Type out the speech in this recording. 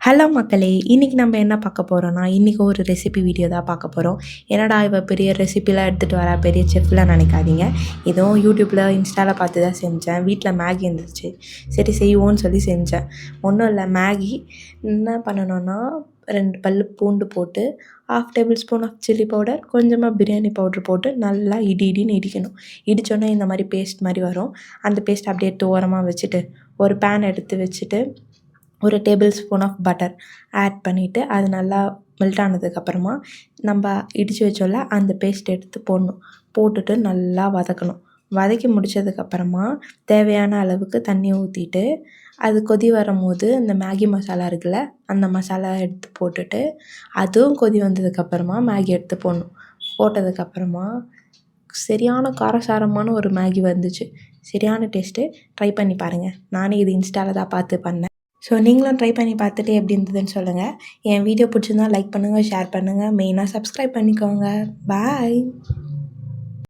Hello மக்களே! இன்றைக்கி நம்ம என்ன பார்க்க போகிறோன்னா, இன்றைக்கி ஒரு ரெசிபி வீடியோ தான் பார்க்க போகிறோம். என்னடா இவ பெரிய ரெசிபிலாம் எடுத்துகிட்டு வரா, பெரிய செஃப்லாம் நினைக்காதீங்க. இதுவும் யூடியூப்பில், இன்ஸ்டாவில் பார்த்து தான் செஞ்சேன். வீட்டில் மேகி இருந்துச்சு. சரி செய்வோன்னு சொல்லி செஞ்சேன். ஒன்றும் இல்லை, மேகி என்ன பண்ணணுன்னா, 2 பல்லு பூண்டு போட்டு, 1/2 tablespoon of chilli powder, கொஞ்சமாக பிரியாணி பவுட்ரு போட்டு நல்லா இடின்னு இடிக்கணும். இடித்தோன்னே இந்த மாதிரி பேஸ்ட் மாதிரி வரும். அந்த பேஸ்ட் அப்படியே எடுத்து ஓரமாக வச்சுட்டு, ஒரு பேன் எடுத்து வச்சுட்டு, ஒரு tablespoon of butter add பண்ணிவிட்டு, அது நல்லா மெல்ட் ஆனதுக்கப்புறமா நம்ம இடித்து வச்சோம்ல அந்த பேஸ்ட் எடுத்து போடணும். போட்டுட்டு நல்லா வதக்கணும். வதக்கி முடித்ததுக்கப்புறமா தேவையான அளவுக்கு தண்ணி ஊற்றிட்டு, அது கொதி வரும்போது இந்த மேகி மசாலா இருக்குல்ல, அந்த மசாலா எடுத்து போட்டுட்டு, அதுவும் கொதி வந்ததுக்கப்புறமா மேகி எடுத்து போடணும். போட்டதுக்கப்புறமா சரியான காரசாரமான ஒரு மேகி வந்துச்சு. சரியான டேஸ்ட்டு. ட்ரை பண்ணி பாருங்கள். நானே இது இன்ஸ்டாவில் தான் பார்த்து பண்ணேன். ஸோ நீங்களும் ட்ரை பண்ணி பார்த்துட்டு எப்படி இருந்ததுன்னு சொல்லுங்கள். என் வீடியோ பிடிச்சிருந்தா லைக் பண்ணுங்கள், ஷேர் பண்ணுங்கள், மெயினாக சப்ஸ்கிரைப் பண்ணிக்கோங்க. பாய்.